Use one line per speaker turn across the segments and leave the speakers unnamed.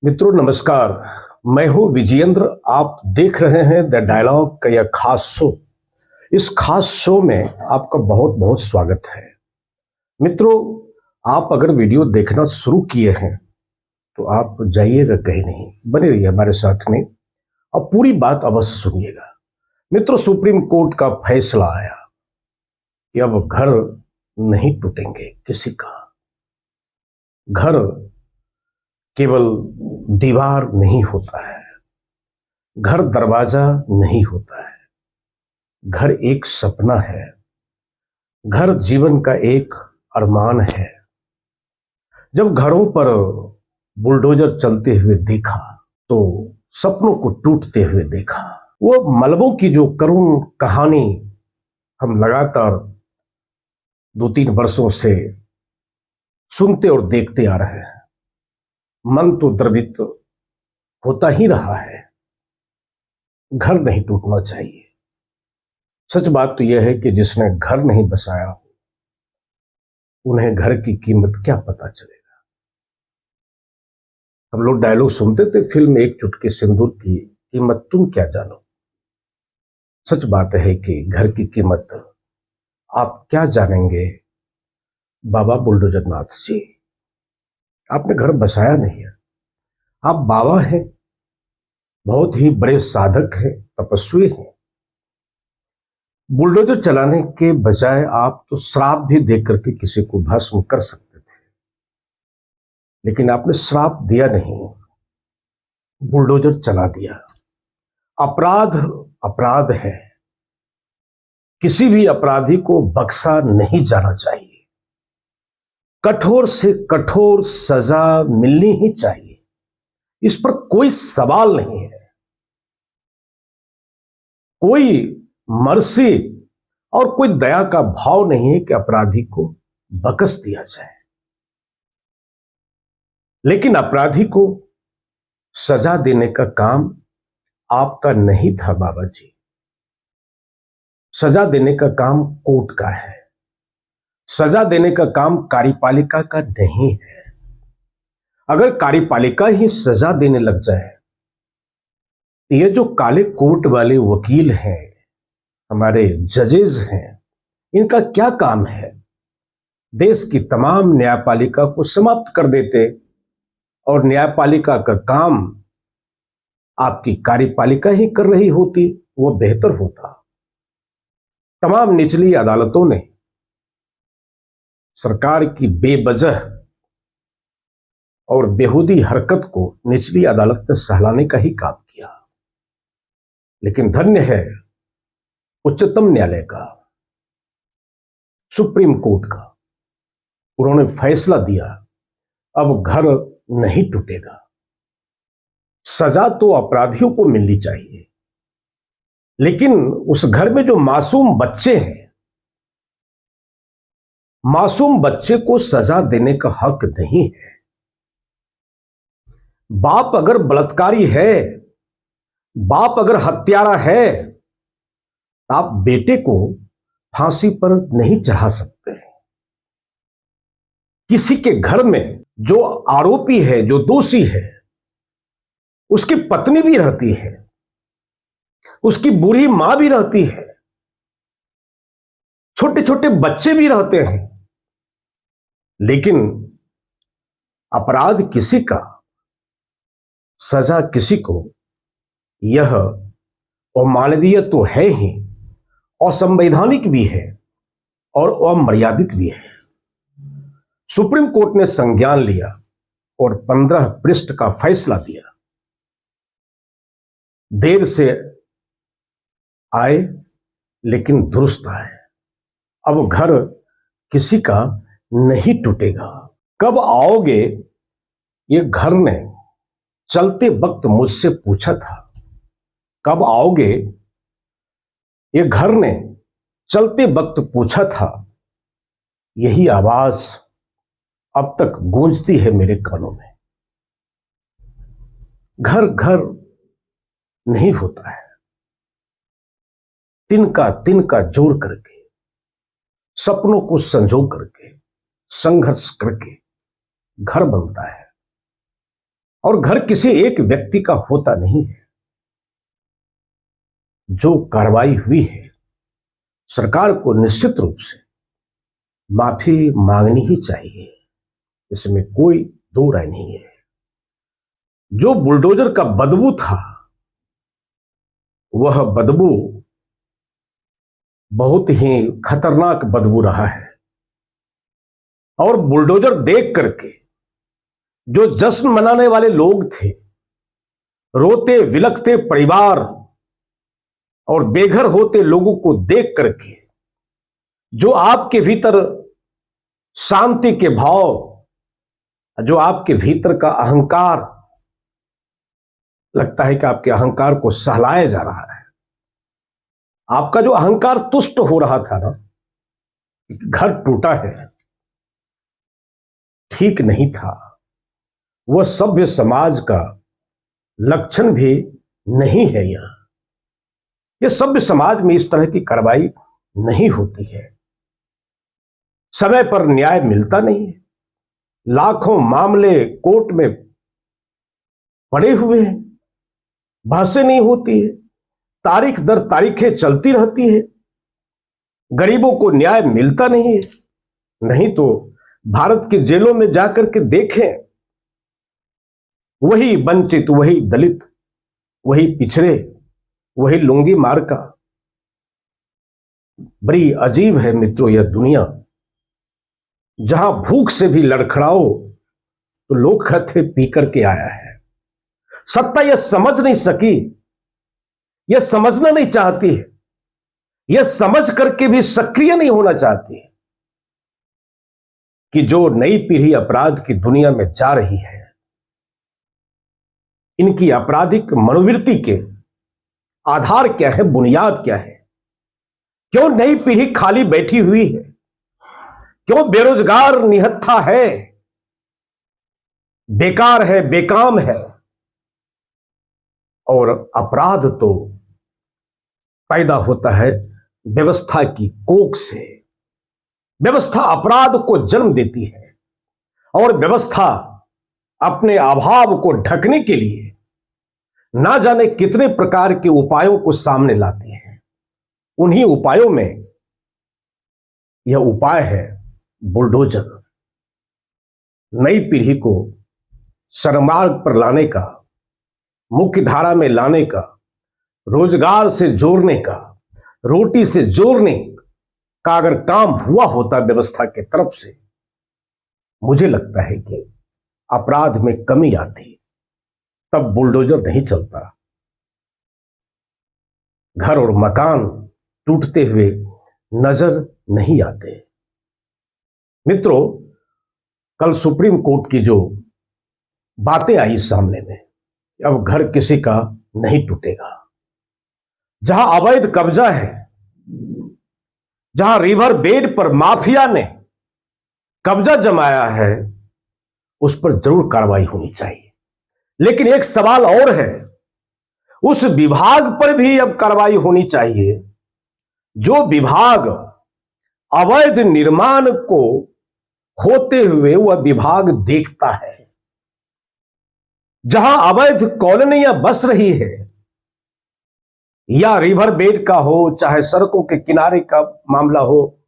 मित्रों नमस्कार। मैं हूं विजयेंद्र। आप देख रहे हैं द डायलॉग का यह खास शो। इस खास शो में आपका बहुत बहुत स्वागत है। मित्रों, आप अगर वीडियो देखना शुरू किए हैं तो आप जाइएगा कहीं नहीं, बने रहिए हमारे साथ में और पूरी बात अवश्य सुनिएगा। मित्रों, सुप्रीम कोर्ट का फैसला आया कि अब घर नहीं टूटेंगे किसी का। घर केवल दीवार नहीं होता है, घर दरवाजा नहीं होता है, घर एक सपना है, घर जीवन का एक अरमान है। जब घरों पर बुलडोजर चलते हुए देखा तो सपनों को टूटते हुए देखा। वो मलबों की जो करुण कहानी हम लगातार 2-3 वर्षों से सुनते और देखते आ रहे हैं, मन तो द्रवित होता ही रहा है। घर नहीं टूटना चाहिए। सच बात तो यह है कि जिसने घर नहीं बसाया हो उन्हें घर की कीमत क्या पता चलेगा। हम लोग डायलॉग सुनते थे फिल्म एक चुटकी सिंदूर की कीमत तुम क्या जानो। सच बात है कि घर की कीमत आप क्या जानेंगे बाबा बुलडोजर नाथ जी। आपने घर बसाया नहीं है, आप बाबा हैं, बहुत ही बड़े साधक हैं, तपस्वी हैं। बुलडोजर चलाने के बजाय आप तो श्राप भी दे करके किसी को भस्म कर सकते थे, लेकिन आपने श्राप दिया नहीं, बुलडोजर चला दिया। अपराध अपराध है, किसी भी अपराधी को बख्शा नहीं जाना चाहिए। कठोर से कठोर सजा मिलनी ही चाहिए, इस पर कोई सवाल नहीं है। कोई मर्सी और कोई दया का भाव नहीं है कि अपराधी को बख्श दिया जाए, लेकिन अपराधी को सजा देने का काम आपका नहीं था बाबा जी। सजा देने का काम कोर्ट का है, सजा देने का काम कार्यपालिका का नहीं है। अगर कार्यपालिका ही सजा देने लग जाए, ये जो काले कोर्ट वाले वकील हैं, हमारे जजेस हैं, इनका क्या काम है? देश की तमाम न्यायपालिका को समाप्त कर देते और न्यायपालिका का काम आपकी कार्यपालिका ही कर रही होती, वो बेहतर होता। तमाम निचली अदालतों ने सरकार की बेवजह और बेहूदी हरकत को निचली अदालत ने सहलाने का ही काम किया। लेकिन धन्य है उच्चतम न्यायालय का, सुप्रीम कोर्ट का। उन्होंने फैसला दिया अब घर नहीं टूटेगा। सजा तो अपराधियों को मिलनी चाहिए, लेकिन उस घर में जो मासूम बच्चे हैं, मासूम बच्चे को सजा देने का हक नहीं है। बाप अगर बलात्कारी है, बाप अगर हत्यारा है, आप बेटे को फांसी पर नहीं चढ़ा सकते। किसी के घर में जो आरोपी है, जो दोषी है, उसकी पत्नी भी रहती है, उसकी बूढ़ी मां भी रहती है, छोटे छोटे बच्चे भी रहते हैं, लेकिन अपराध किसी का, सजा किसी को, यह अमानवीय तो है ही, असंवैधानिक भी है और अमर्यादित भी है। सुप्रीम कोर्ट ने संज्ञान लिया और 15 पृष्ठ का फैसला दिया। देर से आए लेकिन दुरुस्त आए। अब घर किसी का नहीं टूटेगा। कब आओगे, ये घर ने चलते वक्त मुझसे पूछा था। कब आओगे, ये घर ने चलते वक्त पूछा था। यही आवाज अब तक गूंजती है मेरे कानों में। घर घर नहीं होता है, तिनका जोड़ करके, सपनों को संजो करके, संघर्ष करके घर बनता है। और घर किसी एक व्यक्ति का होता नहीं है। जो कार्रवाई हुई है, सरकार को निश्चित रूप से माफी मांगनी ही चाहिए, इसमें कोई दो राय नहीं है। जो बुलडोजर का बदबू था, वह बदबू बहुत ही खतरनाक बदबू रहा है। और बुलडोजर देख करके जो जश्न मनाने वाले लोग थे, रोते विलखते परिवार और बेघर होते लोगों को देख करके जो आपके भीतर शांति के भाव, जो आपके भीतर का अहंकार, लगता है कि आपके अहंकार को सहलाया जा रहा है। आपका जो अहंकार तुष्ट हो रहा था ना, घर टूटा है, ठीक नहीं था, वह सभ्य समाज का लक्षण भी नहीं है। यह सभ्य समाज में इस तरह की कार्रवाई नहीं होती है। समय पर न्याय मिलता नहीं है। लाखों मामले कोर्ट में पड़े हुए हैं, बहसें नहीं होती है, तारीख दर तारीखें चलती रहती है, गरीबों को न्याय मिलता नहीं है। नहीं तो भारत के जेलों में जाकर के देखें, वही वंचित, वही दलित, वही पिछड़े, वही लुंगी मार का। बड़ी अजीब है मित्रों यह दुनिया, जहां भूख से भी लड़खड़ाओ तो लोग कहते पी करके आया है। सत्ता यह समझ नहीं सकी, यह समझना नहीं चाहती है, यह समझ करके भी सक्रिय नहीं होना चाहती है कि जो नई पीढ़ी अपराध की दुनिया में जा रही है, इनकी आपराधिक मनोवृत्ति के आधार क्या है, बुनियाद क्या है? क्यों नई पीढ़ी खाली बैठी हुई है? क्यों बेरोजगार निहत्था है, बेकार है, बेकाम है? और अपराध तो पैदा होता है व्यवस्था की कोख से। व्यवस्था अपराध को जन्म देती है और व्यवस्था अपने अभाव को ढकने के लिए ना जाने कितने प्रकार के उपायों को सामने लाती है। उन्हीं उपायों में यह उपाय है बुलडोजर। नई पीढ़ी को सन्मार्ग पर लाने का, मुख्य धारा में लाने का, रोजगार से जोड़ने का, रोटी से जोड़ने का अगर काम हुआ होता व्यवस्था के तरफ से, मुझे लगता है कि अपराध में कमी आती, तब बुलडोजर नहीं चलता। घर और मकान टूटते हुए नजर नहीं आते। मित्रों, कल सुप्रीम कोर्ट की जो बातें आई सामने में, अब घर किसी का नहीं टूटेगा। जहां अवैध कब्जा है, जहां रिवर बेड पर माफिया ने कब्जा जमाया है, उस पर जरूर कार्रवाई होनी चाहिए। लेकिन एक सवाल और है, उस विभाग पर भी अब कार्रवाई होनी चाहिए जो विभाग अवैध निर्माण को होते हुए वह विभाग देखता है। जहां अवैध कॉलोनियां बस रही है, या रिवर बेड का हो, चाहे सड़कों के किनारे का मामला हो,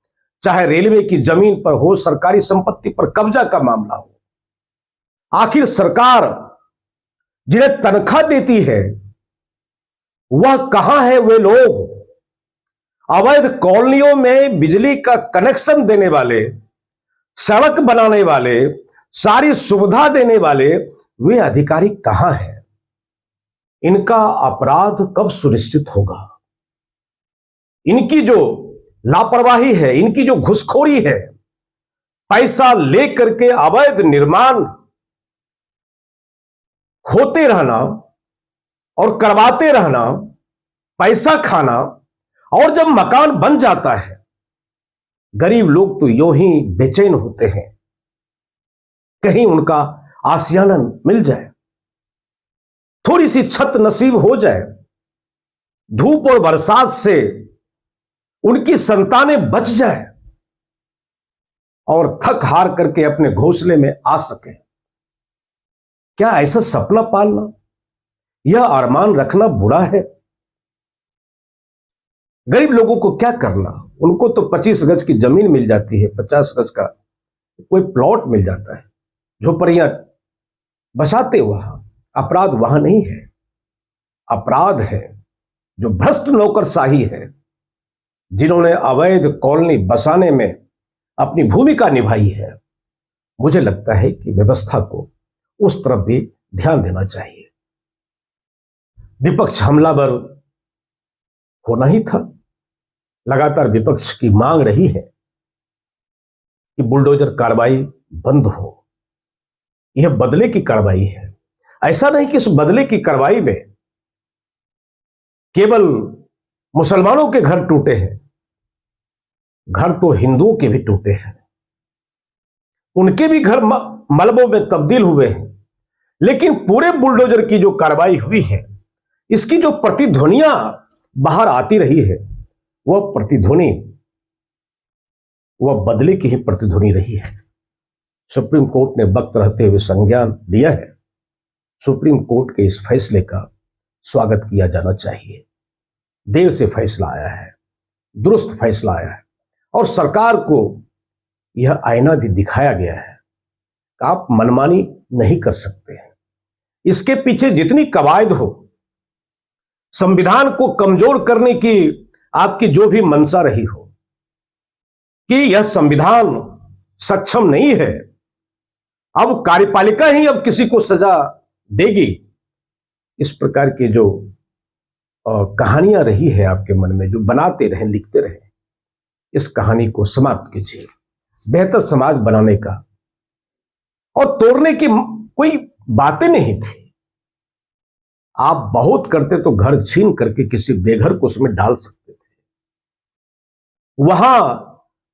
चाहे रेलवे की जमीन पर हो, सरकारी संपत्ति पर कब्जा का मामला हो, आखिर सरकार जिन्हें तनख्वाह देती है वह कहां है? वे लोग अवैध कॉलोनियों में बिजली का कनेक्शन देने वाले, सड़क बनाने वाले, सारी सुविधा देने वाले, वे अधिकारी कहां हैं? इनका अपराध कब सुनिश्चित होगा? इनकी जो लापरवाही है, इनकी जो घुसखोरी है, पैसा लेकर के अवैध निर्माण होते रहना और करवाते रहना, पैसा खाना, और जब मकान बन जाता है, गरीब लोग तो यूं ही बेचैन होते हैं, कहीं उनका आशियाना मिल जाए, थोड़ी सी छत नसीब हो जाए, धूप और बरसात से उनकी संतानें बच जाए और थक हार करके अपने घोंसले में आ सके। क्या ऐसा सपना पालना, यह अरमान रखना बुरा है? गरीब लोगों को क्या करना, उनको तो 25 गज की जमीन मिल जाती है, 50 गज का कोई प्लॉट मिल जाता है, झोपड़ियां बसाते वहां। अपराध वहां नहीं है, अपराध है जो भ्रष्ट नौकरशाही है, जिन्होंने अवैध कॉलोनी बसाने में अपनी भूमिका निभाई है। मुझे लगता है कि व्यवस्था को उस तरफ भी ध्यान देना चाहिए। विपक्ष हमलावर होना ही था। लगातार विपक्ष की मांग रही है कि बुलडोजर कार्रवाई बंद हो। यह बदले की कार्रवाई है। ऐसा नहीं कि इस बदले की कार्रवाई में केवल मुसलमानों के घर टूटे हैं, घर तो हिंदुओं के भी टूटे हैं, उनके भी घर मलबों में तब्दील हुए हैं। लेकिन पूरे बुलडोजर की जो कार्रवाई हुई है, इसकी जो प्रतिध्वनियां बाहर आती रही है, वह प्रतिध्वनि वह बदले की ही प्रतिध्वनि रही है। सुप्रीम कोर्ट ने वक्त रहते हुए संज्ञान लिया है। सुप्रीम कोर्ट के इस फैसले का स्वागत किया जाना चाहिए। देर से फैसला आया है, दुरुस्त फैसला आया है, और सरकार को यह आईना भी दिखाया गया है कि आप मनमानी नहीं कर सकते हैं। इसके पीछे जितनी कवायद हो, संविधान को कमजोर करने की आपकी जो भी मंशा रही हो कि यह संविधान सक्षम नहीं है, अब कार्यपालिका ही अब किसी को सजा देगी, इस प्रकार की जो कहानियां रही है आपके मन में, जो बनाते रहे, लिखते रहे, इस कहानी को समाप्त कीजिए। बेहतर समाज बनाने का और तोड़ने की कोई बातें नहीं थी। आप बहुत करते तो घर छीन करके किसी बेघर को उसमें डाल सकते थे, वहां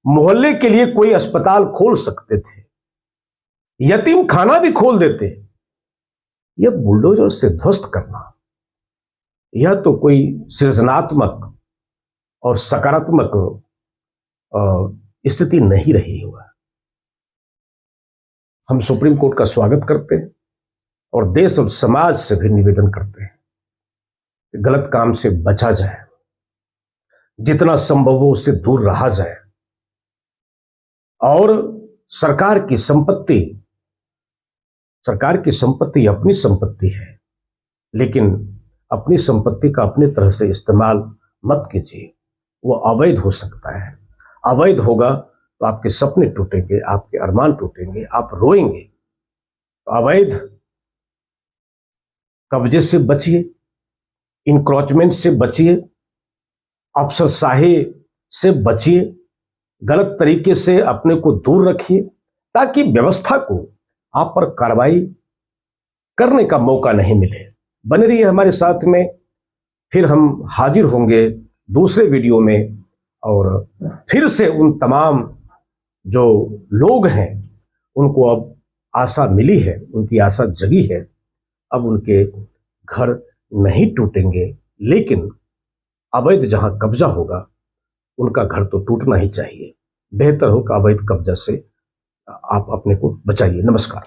मोहल्ले के लिए कोई अस्पताल खोल सकते थे, यतीम खाना भी खोल देते। यह बुलडोजर से ध्वस्त करना, यह तो कोई सृजनात्मक और सकारात्मक स्थिति नहीं रही हुआ। हम सुप्रीम कोर्ट का स्वागत करते हैं और देश और समाज से भी निवेदन करते हैं कि गलत काम से बचा जाए, जितना संभव हो उससे दूर रहा जाए। और सरकार की संपत्ति अपनी संपत्ति है, लेकिन अपनी संपत्ति का अपनी तरह से इस्तेमाल मत कीजिए। वो अवैध हो सकता है। अवैध होगा तो आपके सपने टूटेंगे, आपके अरमान टूटेंगे, आप रोएंगे। तो अवैध कब्जे से बचिए, इंक्रोचमेंट से बचिए, अफसरशाही से बचिए, गलत तरीके से अपने को दूर रखिए, ताकि व्यवस्था को आप पर कार्रवाई करने का मौका नहीं मिले। बने रहिए हमारे साथ में, फिर हम हाजिर होंगे दूसरे वीडियो में, और फिर से उन तमाम जो लोग हैं उनको अब आशा मिली है, उनकी आशा जगी है। अब उनके घर नहीं टूटेंगे, लेकिन अवैध जहां कब्जा होगा उनका घर तो टूटना ही चाहिए। बेहतर हो कि अवैध कब्जा से आप अपने को बचाइए। नमस्कार।